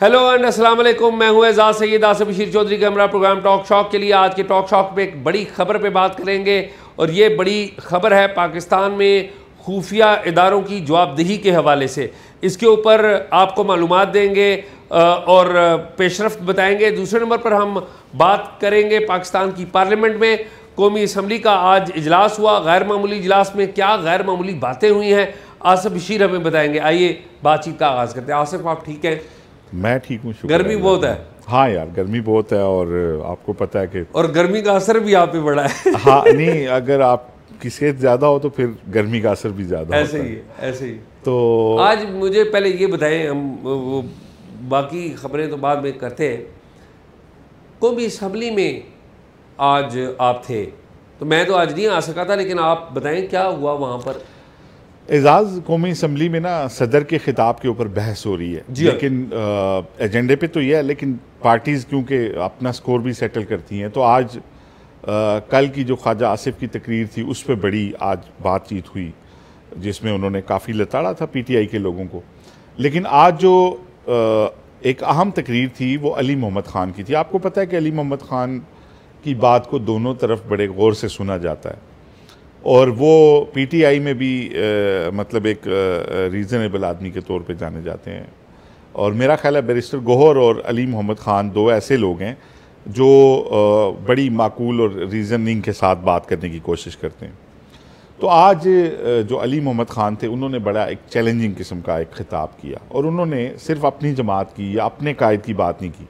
Hello and अस्सलाम वालेकुम। मैं हूं एजाज सैयद आसिफ बशीर चौधरी का। हमारा प्रोग्राम टॉक शॉक के लिए आज के टॉक शॉक पे एक बड़ी खबर पे बात करेंगे और ये बड़ी खबर है पाकिस्तान में खुफिया इदारों की जवाबदेही के हवाले से। इसके ऊपर आपको मालूमात देंगे और पेशरफ्त बताएंगे। दूसरे नंबर पर हम बात करेंगे पाकिस्तान की पार्लियामेंट में कौमी असम्बली का आज इजलास हुआ। गैर मामूली इजलास में क्या गैर मामूली बातें हुई हैं, आसिफ बशीर हमें बताएंगे। आइए बातचीत का आगाज़ करते हैं। आसिफ, आप ठीक हैं? मैं ठीक हूँ। गर्मी बहुत है। हाँ यार, गर्मी बहुत है और आपको पता है कि और गर्मी का असर भी आप पे बड़ा है। हाँ नहीं, अगर आप की सेहत ज़्यादा हो तो फिर गर्मी का असर भी ज़्यादा ऐसे ही है, ऐसे ही। तो आज मुझे पहले ये बताएं, हम वो बाकी खबरें तो बाद में करते हैं। कौमी असम्बली में आज आप थे, तो मैं तो आज नहीं आ सका था, लेकिन आप बताएं क्या हुआ वहाँ पर। एजाज, कौमी असम्बली में ना सदर के खिताब के ऊपर बहस हो रही है, लेकिन एजेंडे पे तो ये है, लेकिन पार्टीज़ क्योंकि अपना स्कोर भी सेटल करती हैं, तो आज कल की जो ख्वाजा आसिफ की तकरीर थी उस पर बड़ी आज बातचीत हुई, जिसमें उन्होंने काफ़ी लताड़ा था पीटीआई के लोगों को। लेकिन आज जो एक अहम तकरीर थी वो अली मोहम्मद ख़ान की थी। आपको पता है कि अली मोहम्मद ख़ान की बात को दोनों तरफ बड़े गौर से सुना जाता है और वो पीटीआई में भी मतलब एक रीज़नेबल आदमी के तौर पे जाने जाते हैं। और मेरा ख्याल है बैरिस्टर गौहर और अली मोहम्मद ख़ान दो ऐसे लोग हैं जो बड़ी माकूल और रीज़निंग के साथ बात करने की कोशिश करते हैं। तो आज जो अली मोहम्मद ख़ान थे, उन्होंने बड़ा एक चैलेंजिंग किस्म का एक खिताब किया और उन्होंने सिर्फ अपनी जमात की या अपने कायद की बात नहीं की।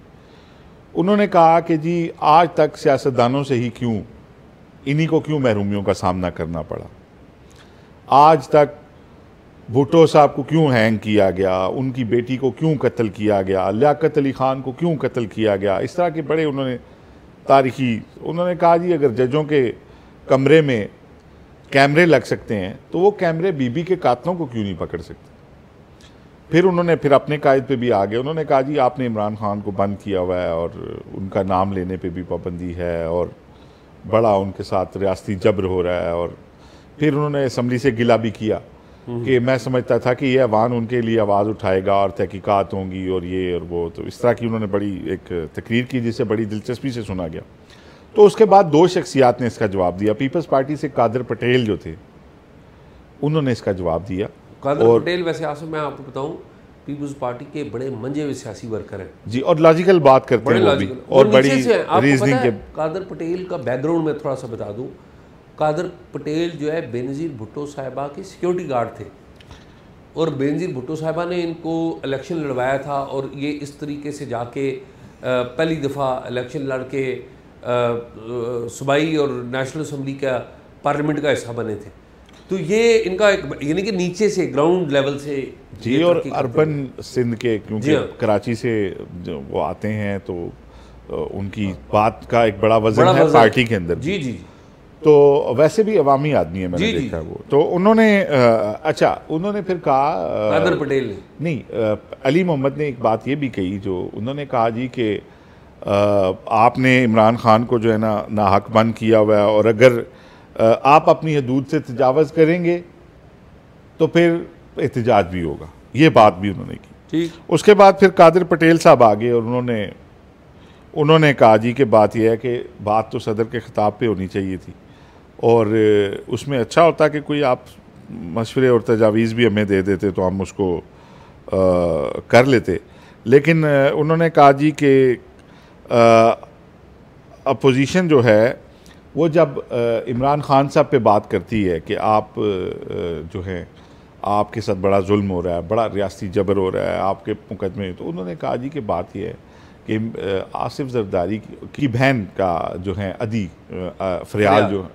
उन्होंने कहा कि जी आज तक सियासतदानों से ही क्यों, इन्हीं को क्यों महरूमियों का सामना करना पड़ा, आज तक भुट्टो साहब को क्यों हैंग किया गया, उनकी बेटी को क्यों कत्ल किया गया, लियाकत अली ख़ान को क्यों कत्ल किया गया। इस तरह के बड़े उन्होंने तारीखी, उन्होंने कहा जी अगर जजों के कमरे में कैमरे लग सकते हैं तो वो कैमरे बीबी के कातलों को क्यों नहीं पकड़ सकते। फिर उन्होंने फिर अपने कायद पे भी आ गए। उन्होंने कहा जी आपने इमरान खान को बंद किया हुआ है और उनका नाम लेने पे भी पाबंदी है और बड़ा उनके साथ रियासती जबर हो रहा है। और फिर उन्होंने असम्बली से गिला भी किया कि मैं समझता था कि ये अवान उनके लिए आवाज़ उठाएगा और तहकीकात होंगी और ये और वो। तो इस तरह की उन्होंने बड़ी एक तकरीर की जिसे बड़ी दिलचस्पी से सुना गया। तो उसके बाद दो शख्सियात ने इसका जवाब दिया। पीपल्स पार्टी से कादर पटेल जो थे, उन्होंने इसका जवाब दिया। कादर पटेल वैसे आसिफ मैं आपको बताऊं पीपल्स पार्टी के बड़े मंजे हुए सियासी वर्कर हैं जी, और लॉजिकल बात करते हैं वो भी, और बड़ी रीजनिंग के। कादर पटेल का बैकग्राउंड में थोड़ा सा बता दूं। कादर पटेल जो है बेनज़ीर भुट्टो साहिबा के सिक्योरिटी गार्ड थे और बेनज़ीर भुट्टो साहिबा ने इनको इलेक्शन लड़वाया था और ये इस तरीके से जाके पहली दफ़ा इलेक्शन लड़ के सूबाई और नेशनल असम्बली का पार्लियामेंट का हिस्सा बने थे। तो ये इनका यानी कि नीचे से ग्राउंड लेवल से जी, और अर्बन सिंध के, क्योंकि कराची से वो आते हैं तो उनकी बात का एक बड़ा वजन है पार्टी के अंदर। जी जी। तो वैसे भी अवामी आदमी है, मैंने देखा वो। तो उन्होंने अच्छा, उन्होंने फिर कहा कादर पटेल नहीं, अली मोहम्मद ने एक बात ये भी कही, जो उन्होंने कहा जी कि आपने इमरान खान को जो है ना नाहक बंद किया हुआ है और अगर आप अपनी हदूद से तजावज़ करेंगे तो फिर एहतजाज भी होगा। ये बात भी उन्होंने की। ठीक। उसके बाद फिर कादिर पटेल साहब आ गए और उन्होंने कहा जी कि बात यह है कि बात तो सदर के खिताब पे होनी चाहिए थी और उसमें अच्छा होता कि कोई आप मशवरे और तजावीज़ भी हमें दे देते तो हम उसको कर लेते। लेकिन उन्होंने कहा जी कि अपोजिशन जो है वो जब इमरान खान साहब पे बात करती है कि आप जो हैं आपके साथ बड़ा जुल्म हो रहा है, बड़ा रियासती जबर हो रहा है आपके मुकदमे, तो उन्होंने कहा जी कि बात यह है कि आसिफ जरदारी की बहन का जो है अदी फरियाल जो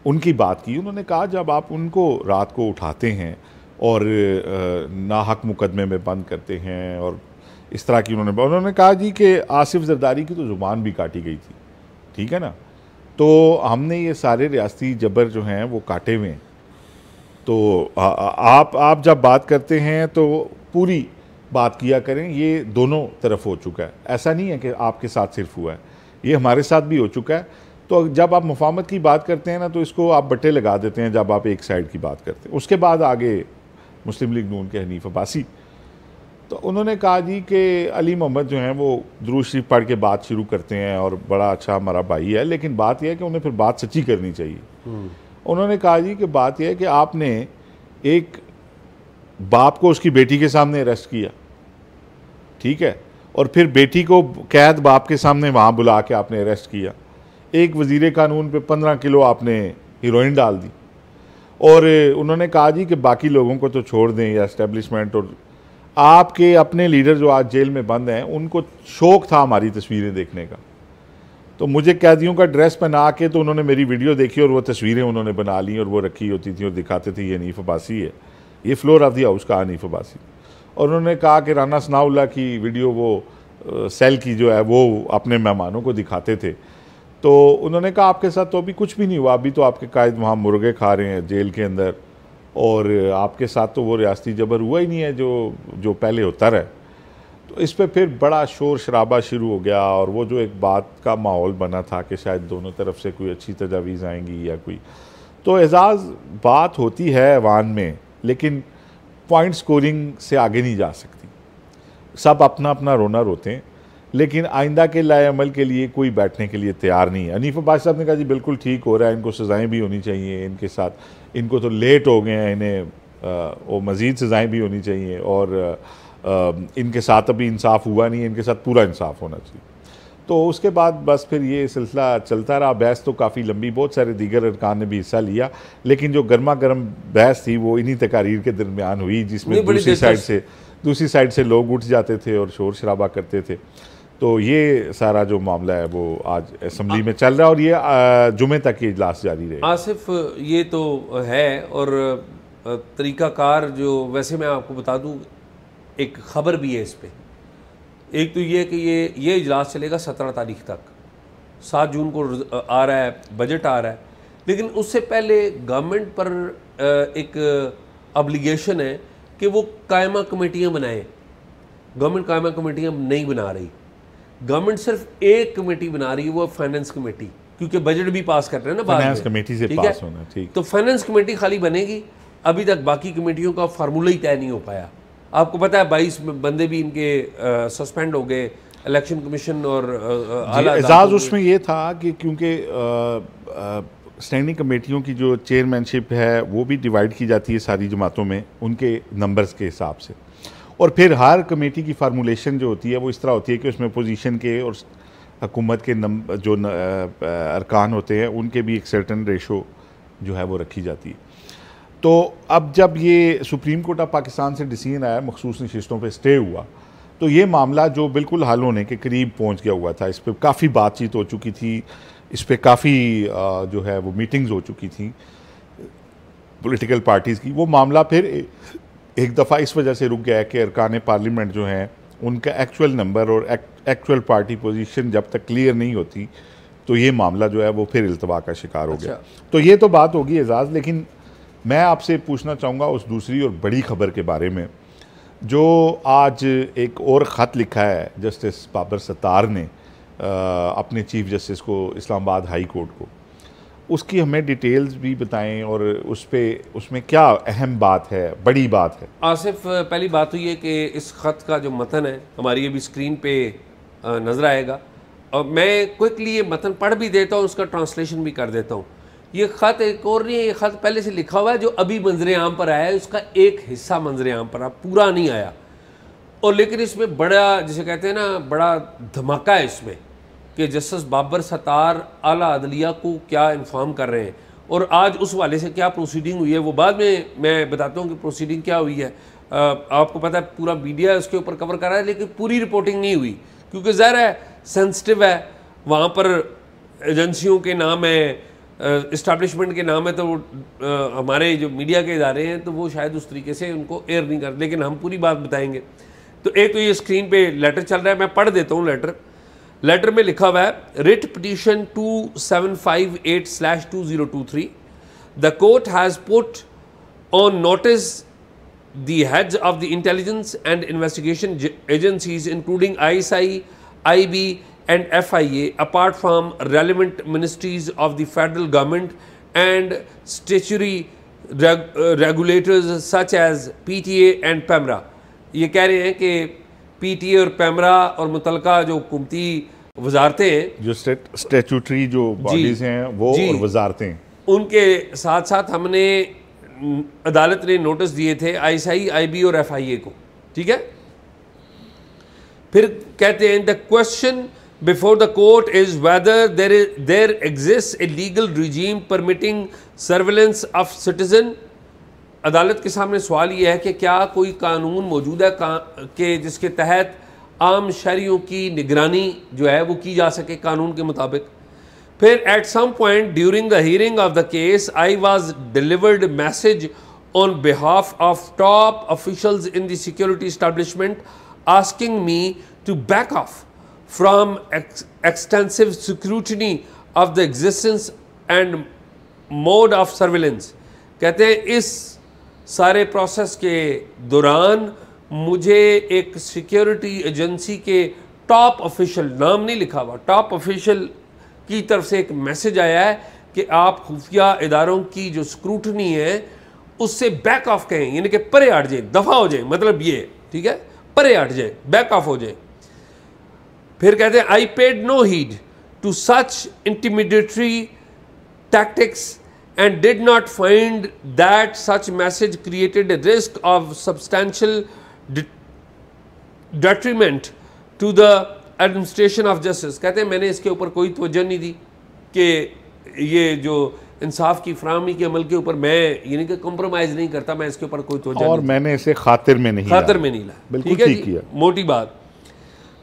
उनकी बात की। उन्होंने कहा जब आप उनको रात को उठाते हैं और नाहक मुकदमे में बंद करते हैं और इस तरह की उन्होंने कहा जी कि आसिफ जरदारी की तो ज़ुबान भी काटी गई थी, ठीक है ना। तो हमने ये सारे रियासती जबर जो हैं वो काटे हुए हैं। तो आप जब बात करते हैं तो पूरी बात किया करें। ये दोनों तरफ हो चुका है, ऐसा नहीं है कि आपके साथ सिर्फ हुआ है, ये हमारे साथ भी हो चुका है। तो जब आप मुफाहमत की बात करते हैं ना तो इसको आप बट्टे लगा देते हैं जब आप एक साइड की बात करते हैं। उसके बाद आगे मुस्लिम लीग नून के हनीफ अब्बासी, तो उन्होंने कहा जी कि अली मोहम्मद जो हैं वो दुरूद शरीफ पढ़ के बात शुरू करते हैं और बड़ा अच्छा हमारा भाई है, लेकिन बात यह है कि उन्हें फिर बात सच्ची करनी चाहिए। उन्होंने कहा जी कि बात यह है कि आपने एक बाप को उसकी बेटी के सामने अरेस्ट किया, ठीक है, और फिर बेटी को कैद बाप के सामने वहाँ बुला के आपने अरेस्ट किया। एक वजीर कानून पे 15 किलो आपने हीरोइन डाल दी। और उन्होंने कहा जी कि बाकी लोगों को तो छोड़ दें या एस्टेब्लिशमेंट, और आपके अपने लीडर जो आज जेल में बंद हैं उनको शौक था हमारी तस्वीरें देखने का। तो मुझे कैदियों का ड्रेस पहना के तो उन्होंने मेरी वीडियो देखी और वो तस्वीरें उन्होंने बना ली और वो रखी होती थी और दिखाते थे ये हनीफ अब्बासी है, ये फ्लोर ऑफ द हाउस का हनीफ अब्बासी। और उन्होंने कहा कि राना सनाउल्लाह की वीडियो वो सेल की जो है वो अपने मेहमानों को दिखाते थे। तो उन्होंने कहा आपके साथ तो अभी कुछ भी नहीं हुआ, अभी तो आपके कायद वहाँ मुर्गे खा रहे हैं जेल के अंदर, और आपके साथ तो वो रियासती जबर हुआ ही नहीं है जो पहले होता रहा। तो इस पे फिर बड़ा शोर शराबा शुरू हो गया और वो जो एक बात का माहौल बना था कि शायद दोनों तरफ से कोई अच्छी तजावीज़ आएंगी या कोई, तो एजाज़ बात होती है ऐवान में, लेकिन पॉइंट स्कोरिंग से आगे नहीं जा सकती। सब अपना अपना रोना रोते हैं, लेकिन आइंदा के लाए अमल के लिए कोई बैठने के लिए तैयार नहीं है। हनीफ अब्बासी साहब ने कहा जी बिल्कुल ठीक हो रहा है, इनको सज़ाएँ भी होनी चाहिए, इनके साथ इनको तो लेट हो गए हैं, इन्हें वो मज़ीद सज़ाएँ भी होनी चाहिए, और इनके साथ अभी इंसाफ हुआ नहीं है, इनके साथ पूरा इंसाफ होना चाहिए। तो उसके बाद बस फिर ये सिलसिला चलता रहा। बहस तो काफ़ी लंबी, बहुत सारे दीगर अरकान ने भी हिस्सा लिया, लेकिन जो गर्मा गर्म बहस थी वो इन्हीं तकारीर के दरमियान हुई, जिसमें दूसरी साइड से लोग उठ जाते थे और शोर शराबा करते थे। तो ये सारा जो मामला है वो आज असम्बली में चल रहा है और ये जुमे तक ये इजलास जारी रहेगा। आसिफ, ये तो है, और तरीक़ाकार जो, वैसे मैं आपको बता दूं एक ख़बर भी है इस पर। एक तो ये कि ये इजलास चलेगा 17 तारीख तक, 7 जून को आ रहा है, बजट आ रहा है, लेकिन उससे पहले गवर्नमेंट पर एक ऑब्लिगेशन है कि वो कायमा कमेटियाँ बनाए। गवर्नमेंट कायमा कमेटियाँ नहीं बना रही, गवर्नमेंट सिर्फ एक कमेटी बना रही है, वो फाइनेंस कमेटी, क्योंकि बजट भी पास कर रहे हैं ना बाद में, फाइनेंस कमेटी से पास होना, ठीक। तो फाइनेंस कमेटी खाली बनेगी, अभी तक बाकी कमेटियों का फार्मूला ही तय नहीं हो पाया। आपको पता है 22 बंदे भी इनके सस्पेंड हो गए, इलेक्शन कमीशन और एजाज उसमें ये था कि क्योंकि स्टैंडिंग कमेटियों की जो चेयरमैनशिप है वो भी डिवाइड की जाती है सारी जमातों में उनके नंबर्स के हिसाब से, और फिर हर कमेटी की फार्मूलेशन जो होती है वो इस तरह होती है कि उसमें पोजीशन के और हुकूमत के जो अरकान होते हैं उनके भी एक सर्टन रेशो जो है वो रखी जाती है। तो अब जब ये सुप्रीम कोर्ट ऑफ पाकिस्तान से डिसीजन आया, मखसूस नशिस्तों पे स्टे हुआ, तो ये मामला जो बिल्कुल हल होने के करीब पहुंच गया हुआ था, इस पर काफ़ी बातचीत हो चुकी थी, इस पर काफ़ी जो है वो मीटिंग्स हो चुकी थी पॉलिटिकल पार्टीज़ की। वो मामला फिर एक दफ़ा इस वजह से रुक गया है कि अरकान पार्लियामेंट जो हैं उनका एक्चुअल नंबर और एक्चुअल पार्टी पोजीशन जब तक क्लियर नहीं होती तो ये मामला जो है वो फिर इल्तवा का शिकार हो गया। तो ये तो बात होगी एजाज़, लेकिन मैं आपसे पूछना चाहूँगा उस दूसरी और बड़ी खबर के बारे में जो आज एक और ख़त लिखा है जस्टिस बाबर सत्तार ने अपने चीफ जस्टिस को इस्लामाबाद हाई कोर्ट को, उसकी हमें डिटेल्स भी बताएं और उसमें क्या अहम बात है, बड़ी बात है। आसिफ, पहली बात हुई है कि इस ख़त का जो मतन है हमारी अभी स्क्रीन पे नज़र आएगा, और मैं क्विकली ये मतन पढ़ भी देता हूँ, उसका ट्रांसलेशन भी कर देता हूँ। ये ख़त एक और नहीं है, ये ख़त पहले से लिखा हुआ है जो अभी मंजर आम पर आया है, उसका एक हिस्सा मंजर आम पर पूरा नहीं आया, और लेकिन इसमें बड़ा, जिसे कहते हैं ना, बड़ा धमाका है इसमें कि जस्टिस बाबर सत्तार आला अदलिया को क्या इन्फॉर्म कर रहे हैं, और आज उस वाले से क्या प्रोसीडिंग हुई है वो बाद में मैं बताता हूँ कि प्रोसीडिंग क्या हुई है। आपको पता है पूरा मीडिया उसके ऊपर कवर कर रहा है, लेकिन पूरी रिपोर्टिंग नहीं हुई क्योंकि ज़ाहिर है सेंसिटिव है, वहाँ पर एजेंसियों के नाम है, इस्टेब्लिशमेंट के नाम है, तो हमारे जो मीडिया के इदारे हैं तो वो शायद उस तरीके से उनको एयर नहीं करते, लेकिन हम पूरी बात बताएंगे। तो एक तो ये स्क्रीन पे लेटर चल रहा है, मैं पढ़ देता हूँ लेटर में लिखा हुआ है, writ petition 2758/2023 the court has put on notice the heads of the intelligence and investigation agencies including ISI, IB and FIA apart from relevant ministries of the federal government and statutory regulators such as PTA and PEMRA ये कह रहे हैं कि PTA और पैमरा और मुतलका जो हुकूमती वजारतें हैं, जो स्टैट्यूटरी जो बॉडीज हैं वो और वजारतें, उनके साथ साथ हमने अदालत ने नोटिस दिए थे आईएसआई, आईबी और एफआईए को, ठीक है। फिर कहते हैं the question before the court is whether there exist a legal regime permitting surveillance of citizen. अदालत के सामने सवाल यह है कि क्या कोई कानून मौजूद है कि जिसके तहत आम शहरियों की निगरानी जो है वो की जा सके कानून के मुताबिक। फिर at some point during the hearing of the case I was delivered message on behalf of top officials in the security establishment asking me to back off from extensive scrutiny of the existence and mode of surveillance. कहते हैं इस सारे process के दौरान मुझे एक security agency के top official, नाम नहीं लिखा हुआ, टॉप ऑफिशियल की तरफ से एक मैसेज आया है कि आप खुफिया इदारों की जो स्क्रूटनी है उससे बैक ऑफ कहें, यानी कि परे हट जाए, दफा हो जाए, मतलब ये, ठीक है, परे हट जाए, बैक ऑफ हो जाए। फिर कहते हैं I paid no heed to such intimidatory tactics and did not find that such message created a risk of substantial detriment to the administration of justice। कहते हैं मैंने इसके ऊपर कोई तवज्जो नहीं दी कि ये जो इंसाफ की फराहमी के अमल के ऊपर मैं यानी कि कॉम्प्रोमाइज़ नहीं करता, मैं इसके ऊपर कोई तवज्जो और मैंने इसे खातिर में नहीं लाया, बिल्कुल ठीक किया, मोटी बात।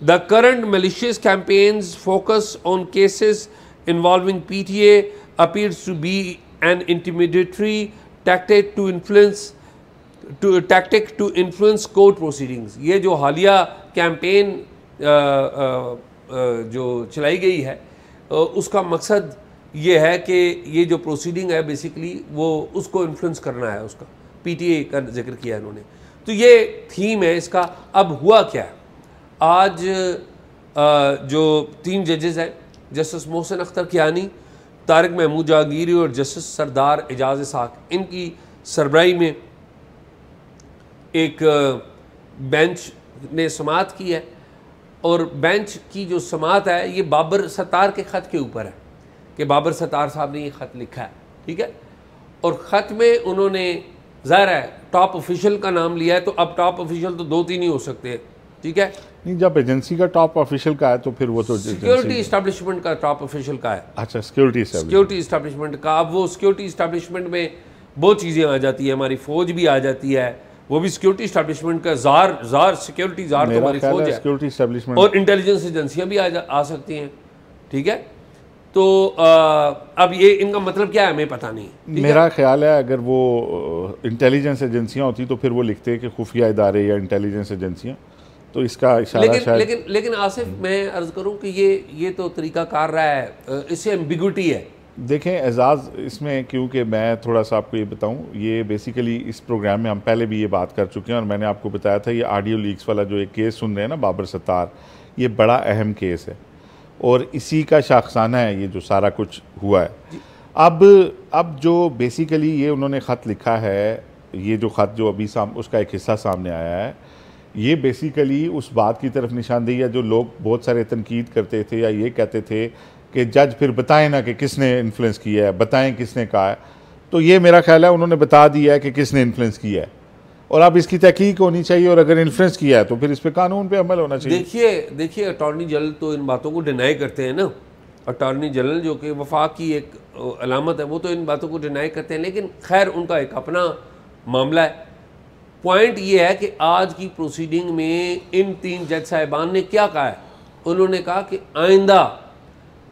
The current malicious campaigns focus on cases involving PTA appears to be an intimidatory tactic to influence court proceedings। ये जो हालिया कैंपेन जो चलाई गई है उसका मकसद ये है कि ये जो प्रोसीडिंग है बेसिकली वो उसको इन्फ्लुएंस करना है, उसका पीटीए का जिक्र किया इन्होंने। तो ये थीम है इसका। अब हुआ क्या है, आज जो 3 जजेस हैं, जस्टिस मोहसिन अख्तर कियानी, तारिक महमूद जहांगीरी और जस्टिस सरदार एजाज इसहाक, इनकी सरबराही में एक बेंच ने समाअत की है। और बेंच की जो समाअत है ये बाबर सत्तार के ख़त के ऊपर है कि बाबर सत्तार साहब ने ये ख़त लिखा है, ठीक है। और ख़त में उन्होंने ज़ाहिर है टॉप ऑफिशियल का नाम लिया है, तो अब टॉप ऑफिशियल तो 2-3 ही हो सकते, ठीक है। नहीं, जब एजेंसी का टॉप ऑफिशियल का है तो फिर वो तो सिक्योरिटी एस्टेब्लिशमेंट का टॉप ऑफिशियल का है। अच्छा, सिक्योरिटी एस्टेब्लिशमेंट का। अब वो सिक्योरिटी एस्टेब्लिशमेंट में बहुत चीज़ें आ जाती है, हमारी फौज भी आ जाती है, वो भी सिक्योरिटी एस्टेब्लिशमें का जार सिक्योरिटी जार तो हमारी फौज है, सिक्योरिटी एस्टेब्लिशमेंट और इंटेलिजेंस एजेंसियाँ भी आ सकती हैं, ठीक है। तो अब ये इनका मतलब क्या है हमें पता नहीं। मेरा ख्याल है अगर वो इंटेलिजेंस एजेंसियाँ होती तो फिर वो लिखते कि खुफिया इदारे या इंटेलिजेंस एजेंसियाँ, तो इसका इशारा लेकिन आसिफ मैं अर्ज करूं कि ये तो तरीका कार रहा है, इससे एम्बिग्विटी है। देखें एजाज़, इसमें क्योंकि मैं थोड़ा सा आपको ये बताऊं, ये बेसिकली इस प्रोग्राम में हम पहले भी ये बात कर चुके हैं और मैंने आपको बताया था ये ऑडियो लीक्स वाला जो एक केस सुन रहे हैं ना बाबर सत्तार, ये बड़ा अहम केस है और इसी का शाखसाना है ये जो सारा कुछ हुआ है। अब जो बेसिकली ये उन्होंने ख़त लिखा है, ये जो ख़त जो अभी उसका एक हिस्सा सामने आया है, ये बेसिकली उस बात की तरफ निशानदेही है जो लोग बहुत सारे तनकीद करते थे या ये कहते थे कि जज फिर बताएं ना कि किसने इन्फ्लुएंस किया है, बताएं किसने कहा है। तो ये मेरा ख्याल है उन्होंने बता दिया है कि किसने इन्फ्लुएंस किया है और अब इसकी तहकीक होनी चाहिए और अगर इन्फ्लुएंस किया है तो फिर इस पर कानून पे अमल होना चाहिए। देखिए अटॉर्नी जनरल तो इन बातों को डिनाई करते हैं ना, अटॉर्नी जनरल जो कि वफाक की एक अलामत है, वो तो इन बातों को डिनाई करते हैं, लेकिन खैर उनका एक अपना मामला है। पॉइंट ये है कि आज की प्रोसीडिंग में इन 3 जज साहिबान ने क्या कहा है, उन्होंने कहा कि आइंदा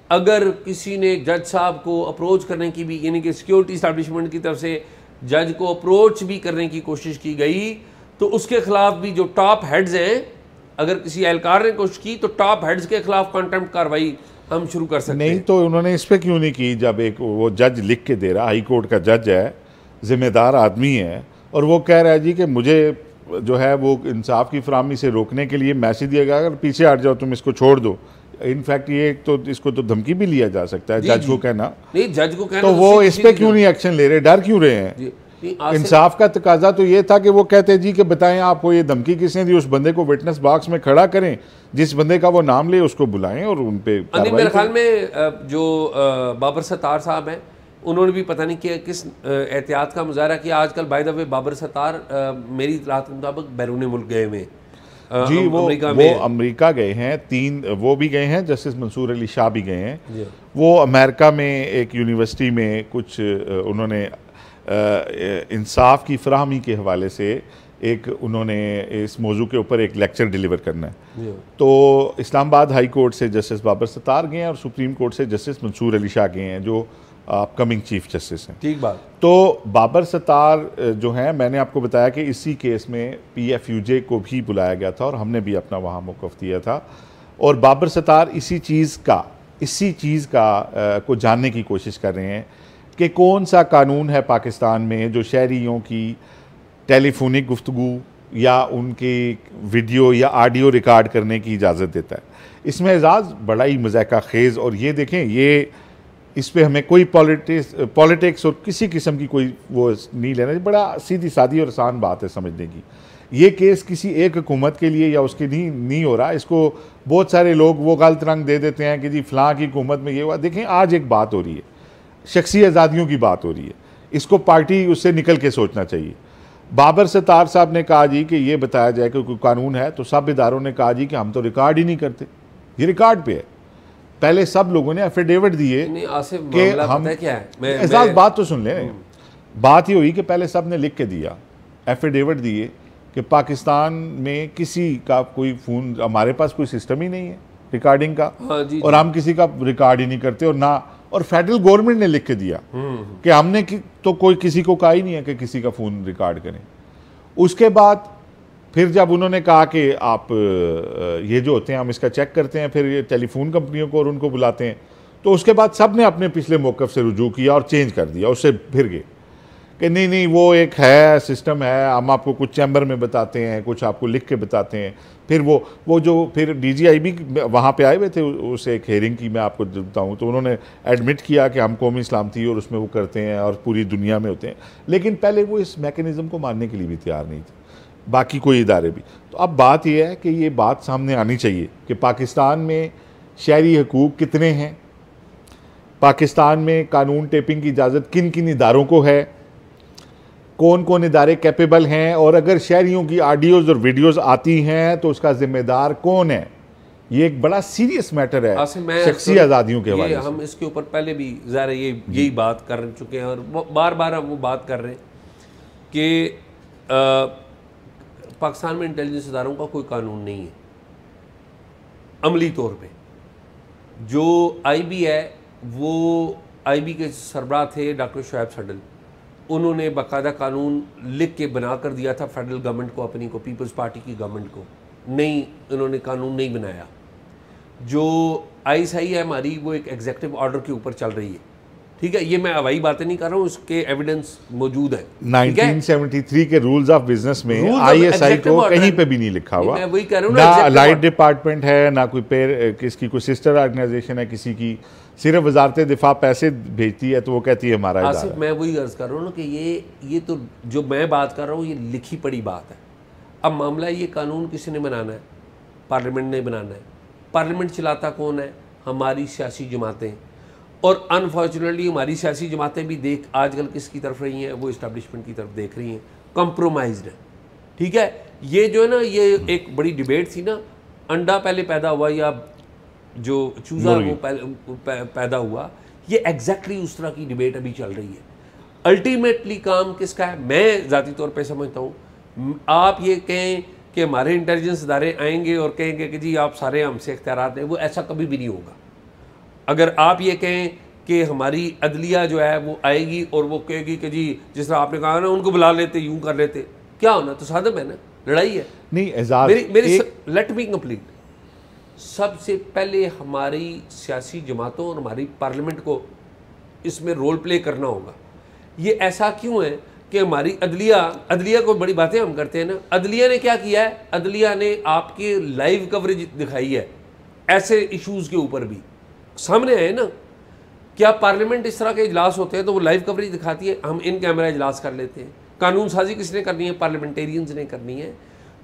अगर किसी ने जज साहब को अप्रोच करने की भी, यानी कि सिक्योरिटी एस्टेब्लिशमेंट की तरफ से जज को अप्रोच भी करने की कोशिश की गई तो उसके खिलाफ भी जो टॉप हेड्स हैं, अगर किसी एहलकार ने कोशिश की तो टॉप हेड्स के खिलाफ कंटेम्प्ट कार्रवाई हम शुरू कर सकते हैं। नहीं तो उन्होंने इस पर क्यों नहीं की, जब एक वो जज लिख के दे रहा, हाई कोर्ट का जज है, जिम्मेदार आदमी है, और वो कह रहा है जी कि मुझे जो है वो इंसाफ की फराहमी से रोकने के लिए मैसेज दिया गया, अगर पीछे हट जाओ तुम इसको छोड़ दो। इनफैक्ट ये तो इसको तो धमकी भी लिया जा सकता है जज को कहना, नहीं जज को कहना तो वो इस पे क्यों नहीं एक्शन ले रहे, डर क्यों रहे हैं? इंसाफ का तकाजा तो ये था कि वो कहते जी कि बताएं आपको ये धमकी किसने दी, उस बंदे को विटनेस बॉक्स में खड़ा करें, जिस बंदे का वो नाम ले उसको बुलाएं और उन पे मेरे ख्याल में जो बाबर सत्तार साहब हैं उन्होंने भी पता नहीं कि किस एहतियात का मुजाहरा किया। आजकल by the way Babar Sattar मेरी इत्तलात के मुताबिक बैरून मुल्क गए हुए जी, वो अमेरिका गए हैं, 3 वो भी गए हैं, जस्टिस मंसूर अली शाह भी गए हैं। वो अमेरिका में एक यूनिवर्सिटी में कुछ उन्होंने इंसाफ की फराहमी के हवाले से एक उन्होंने इस मौजू के ऊपर एक लेक्चर डिलीवर करना है। तो इस्लामाबाद हाई कोर्ट से जस्टिस बाबर सत्तार गए हैं और सुप्रीम कोर्ट से जस्टिस मंसूर अली शाह गए हैं जो अपकमिंग चीफ जस्टिस हैं। ठीक बात। तो बाबर सत्तार जो हैं, मैंने आपको बताया कि इसी केस में PFUJ को भी बुलाया गया था और हमने भी अपना वहाँ मौक़िफ़ दिया था। और बाबर सत्तार इसी चीज़ का को जानने की कोशिश कर रहे हैं कि कौन सा कानून है पाकिस्तान में जो शहरियों की टेलीफोनिक गुफ्तगू या उनके वीडियो या ऑडियो रिकॉर्ड करने की इजाज़त देता है। इसमें एजाज़ बड़ा ही मज़ाक़ा खेज़, और ये देखें, ये इस पे हमें कोई पॉलिटिक्स और किसी किस्म की कोई वो नहीं लेना, बड़ा सीधी सादी और आसान बात है समझने की। ये केस किसी एक हुकूमत के लिए या उसके नहीं हो रहा। इसको बहुत सारे लोग वो गलत रंग दे देते हैं कि जी फ़लाँ की हुकूमत में ये हुआ। देखें, आज एक बात हो रही है, शख्सी आज़ादियों की बात हो रही है, इसको पार्टी उससे निकल के सोचना चाहिए। बाबर सत्तार साहब ने कहा जी कि ये बताया जाए कि कोई कानून है, तो सब इदारों ने कहा जी कि हम तो रिकॉर्ड ही नहीं करते। ये रिकॉर्ड पे है। पहले सब लोगों ने एफिडेविट दिए कि हम क्या है, एजाज बात तो सुन लें। बात ये हुई कि पहले सब ने लिख के दिया, एफिडेविट दिए कि पाकिस्तान में किसी का कोई फ़ोन, हमारे पास कोई सिस्टम ही नहीं है रिकॉर्डिंग का, और हम किसी का रिकॉर्ड ही नहीं करते। और फेडरल गवर्नमेंट ने लिख के दिया कि हमने तो कोई किसी को कहा ही नहीं है कि किसी का फ़ोन रिकॉर्ड करें। उसके बाद फिर जब उन्होंने कहा कि आप ये जो होते हैं हम इसका चेक करते हैं, फिर ये टेलीफोन कंपनियों को और उनको बुलाते हैं, तो उसके बाद सब ने अपने पिछले मौक़िफ़ से रुजू किया और चेंज कर दिया, उससे फिर गए कि नहीं वो एक है सिस्टम है, हम आपको कुछ चैम्बर में बताते हैं, कुछ आपको लिख के बताते हैं। फिर वो जो फिर DGI भी वहाँ पे आए हुए थे, उस एक हेयरिंग की मैं आपको बताऊँ तो उन्होंने एडमिट किया कि हम कौमी इस्लामती और उसमें वो करते हैं और पूरी दुनिया में होते हैं। लेकिन पहले वो इस मैकेनिज़्म को मानने के लिए भी तैयार नहीं थे, बाकी कोई इदारे भी। तो अब बात यह है कि ये बात सामने आनी चाहिए कि पाकिस्तान में शहरी हकूक़ कितने हैं, पाकिस्तान में कानून टेपिंग की इजाज़त किन किन इदारों को है, कौन कौन इदारे कैपेबल हैं, और अगर शहरियों की ऑडियोज़ और वीडियोज़ आती हैं तो उसका ज़िम्मेदार कौन है। ये एक बड़ा सीरियस मैटर है शख्सी आज़ादियों के हवाले से। हम इसके ऊपर पहले भी ज़रा यही बात कर चुके हैं और बार बार हम वो बात कर रहे हैं कि पाकिस्तान में इंटेलिजेंस इदारों का कोई कानून नहीं है अमली तौर पे। जो IB है, वो IB के सरबराह थे डॉक्टर शुएब सडल, उन्होंने बाकायदा कानून लिख के बना कर दिया था फेडरल गवर्नमेंट को, अपनी को, पीपल्स पार्टी की गवर्नमेंट को। नहीं, उन्होंने कानून नहीं बनाया। जो ISI है हमारी, वो एक एग्जीक्यूटिव ऑर्डर के ऊपर चल रही है, ठीक है। ये मैं हवाई बातें नहीं कर रहा हूँ, उसके एविडेंस मौजूद है। 1973 के रूल्स ऑफ बिजनेस में ISI को कहीं पे भी नहीं लिखा हुआ। मैं वही कह रहा हूँ ना अलाइड डिपार्टमेंट है, ना कोई किसकी कोई सिस्टर ऑर्गेनाइजेशन है किसी की, सिर्फ वजारत दिफा पैसे भेजती है तो वो कहती है हमारा इदारा है। मैं वही अर्ज कर रहा हूँ ना कि ये तो जो मैं बात कर रहा हूँ ये लिखी पड़ी बात है। अब मामला ये कानून किसी ने बनाना है, पार्लियामेंट ने बनाना है। पार्लियामेंट चलाता कौन है? हमारी सियासी जमातें। और अनफॉर्चुनेटली हमारी सियासी जमातें भी आजकल किसकी तरफ रही हैं? वो इस्टेब्लिशमेंट की तरफ देख रही हैं, कॉम्प्रोमाइज्ड है, ठीक है। ये जो है ना, ये एक बड़ी डिबेट थी ना, अंडा पहले पैदा हुआ या जो चूज़ा वो पैदा हुआ, ये एग्जैक्टली उस तरह की डिबेट अभी चल रही है। अल्टीमेटली काम किसका है? मैं ज़ाती तौर पे समझता हूँ, आप ये कहें कि हमारे इंटेलिजेंस इदारे आएंगे और कहेंगे कि जी आप सारे हमसे इख्तियारात दें, वो ऐसा कभी भी नहीं होगा। अगर आप ये कहें कि हमारी अदलिया जो है वो आएगी और वो कहेगी कि जी जिस तरह आपने कहा ना, उनको बुला लेते, यूं कर लेते, क्या होना? तो सादम है ना, लड़ाई है। नहीं, मेरी लेट मी कंप्लीट। सबसे पहले हमारी सियासी जमातों और हमारी पार्लियामेंट को इसमें रोल प्ले करना होगा। ये ऐसा क्यों है कि हमारी अदलिया को बड़ी बातें हम करते हैं ना, अदलिया ने क्या किया है? अदलिया ने आपकी लाइव कवरेज दिखाई है ऐसे इश्यूज़ के ऊपर भी, सामने आए ना। क्या पार्लियामेंट इस तरह के इजलास होते हैं तो वो लाइव कवरेज दिखाती है, हम इन कैमरा इजलास कर लेते हैं। कानून साजी किसने करनी है? पार्लियामेंटेरियंस ने करनी है।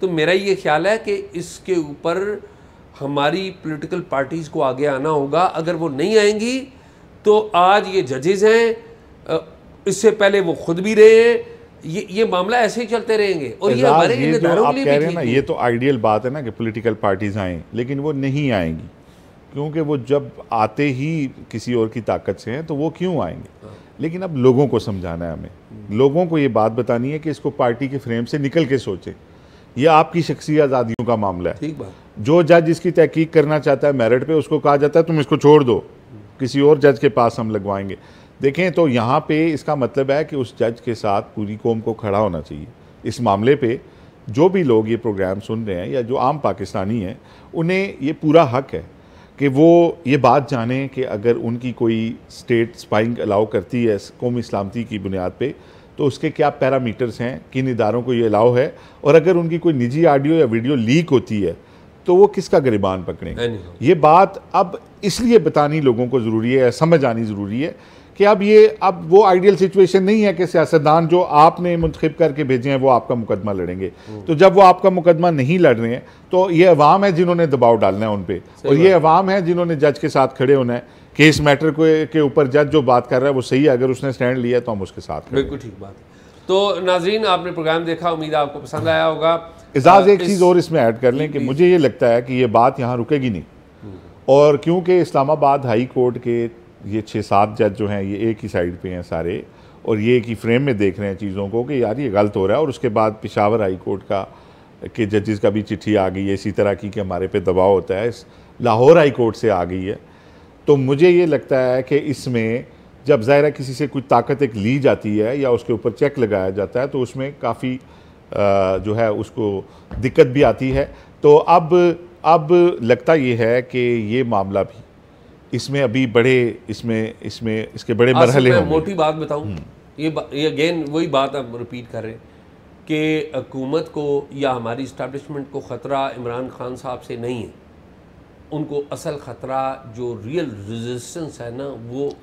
तो मेरा ये ख्याल है कि इसके ऊपर हमारी पॉलिटिकल पार्टीज़ को आगे आना होगा। अगर वो नहीं आएंगी तो आज ये जजेस हैं, इससे पहले वो खुद भी रहे हैं, ये मामला ऐसे ही चलते रहेंगे। और ये हमारे ये जो आप कह रहे हैं ना, ये तो आइडियल बात है ना कि पॉलिटिकल पार्टीज आएँ, लेकिन वो नहीं आएंगी, क्योंकि वो जब आते ही किसी और की ताकत से हैं तो वो क्यों आएंगे। लेकिन अब लोगों को समझाना है, हमें लोगों को ये बात बतानी है कि इसको पार्टी के फ्रेम से निकल के सोचें। ये आपकी शख्सी आज़ादियों का मामला है। ठीक बात। जो जज इसकी तहकीक करना चाहता है मेरिट पे, उसको कहा जाता है तुम इसको छोड़ दो, किसी और जज के पास हम लगवाएंगे। देखें तो यहाँ पे इसका मतलब है कि उस जज के साथ पूरी कौम को खड़ा होना चाहिए इस मामले पे। जो भी लोग ये प्रोग्राम सुन रहे हैं या जो आम पाकिस्तानी हैं, उन्हें ये पूरा हक है कि वो ये बात जानें कि अगर उनकी कोई स्टेट स्पाइंग अलाउ करती है कौमी सलामती की बुनियाद पे, तो उसके क्या पैरामीटर्स हैं, किन इदारों को ये अलाउ है, और अगर उनकी कोई निजी ऑडियो या वीडियो लीक होती है तो वो किसका गिरबान पकड़ेंगे। ये बात अब इसलिए बतानी लोगों को ज़रूरी है, समझ आनी ज़रूरी है कि अब वो आइडियल सिचुएशन नहीं है कि सियासतदान जो आपने मुंतखब करके भेजे हैं वो आपका मुकदमा लड़ेंगे। तो जब वो आपका मुकदमा नहीं लड़ रहे हैं तो ये अवाम है जिन्होंने दबाव डालना है उन पर, और ये अवाम है जिन्होंने जज के साथ खड़े होना है कि इस मैटर के ऊपर जज जो बात कर रहा है वो सही है, अगर उसने स्टैंड लिया तो हम उसके साथ। बिल्कुल ठीक बात। तो नाजरीन, आपने प्रोग्राम देखा, उम्मीद आपको पसंद आया होगा। एजाज एक चीज़ और इसमें ऐड कर लें कि मुझे ये लगता है कि ये बात यहाँ रुकेगी नहीं, और क्योंकि इस्लामाबाद हाई कोर्ट के ये 6-7 जज जो हैं ये एक ही साइड पे हैं सारे, और ये एक ही फ्रेम में देख रहे हैं चीज़ों को कि यार ये गलत हो रहा है। और उसके बाद पेशावर हाई कोर्ट के जजेस का भी चिट्ठी आ गई है इसी तरह की कि हमारे पे दबाव होता है, लाहौर हाई कोर्ट से आ गई है। तो मुझे ये लगता है कि इसमें जब ज़ाहिर है किसी से कोई ताकत एक ली जाती है या उसके ऊपर चेक लगाया जाता है तो उसमें काफ़ी जो है उसको दिक्कत भी आती है। तो अब लगता ये है कि ये मामला भी इसमें अभी बड़े इसके बड़े मरहले होंगे। मोटी बात बताऊं, ये अगेन वही बात आप रिपीट कर रहे हैं कि हुकूमत को या हमारी इस्टेब्लिशमेंट को ख़तरा इमरान खान साहब से नहीं है। उनको असल ख़तरा जो रियल रेजिस्टेंस है ना, वो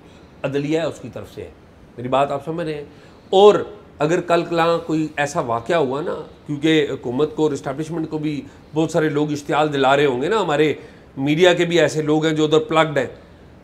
अदलिया है उसकी तरफ से है। मेरी बात आप समझ रहे हैं। और अगर कल कोई ऐसा वाक़या हुआ ना, क्योंकि हुकूमत को और इस्टेब्लिशमेंट को भी बहुत सारे लोग इश्तियाल दिला रहे होंगे ना, हमारे मीडिया के भी ऐसे लोग हैं जो उधर प्लग्ड हैं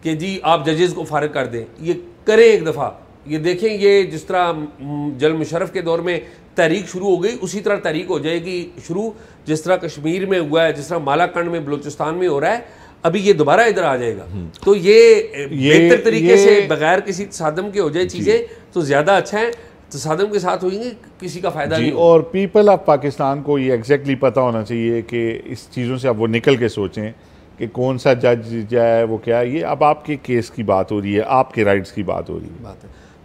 कि जी आप जजेस को फारिग कर दें, ये करें एक दफ़ा। ये देखें, ये जिस तरह जनरल मुशर्रफ के दौर में तहरीक शुरू हो गई, उसी तरह तहरीक हो जाएगी शुरू, जिस तरह कश्मीर में हुआ है, जिस तरह मालाकंड में बलूचिस्तान में हो रहा है, अभी ये दोबारा इधर आ जाएगा। तो ये बेहतर तरीके से बगैर किसी तसादम के हो जाए चीज़ें तो ज़्यादा अच्छा है। तसादम के साथ होंगे किसी का फ़ायदा नहीं। और पीपल ऑफ पाकिस्तान को ये एग्जैक्टली पता होना चाहिए कि इस चीज़ों से अब वो निकल के सोचें कि कौन सा जज जाए वो क्या है। ये अब आपके केस की बात हो रही है, आपके राइट्स की बात हो रही है।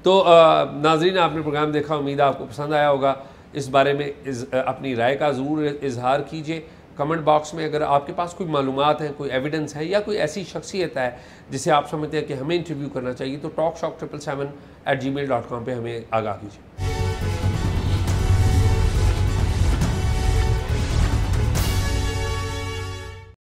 तो नाजरीन, आपने प्रोग्राम देखा, उम्मीद आपको पसंद आया होगा। इस बारे में अपनी राय का ज़रूर इजहार कीजिए कमेंट बॉक्स में। अगर आपके पास कोई मालूमात हैं, कोई एविडेंस है या कोई ऐसी शख्सियत है जिसे आप समझते हैं कि हमें इंटरव्यू करना चाहिए, तो talkshock777@gmail.com पे हमें आगाह कीजिए।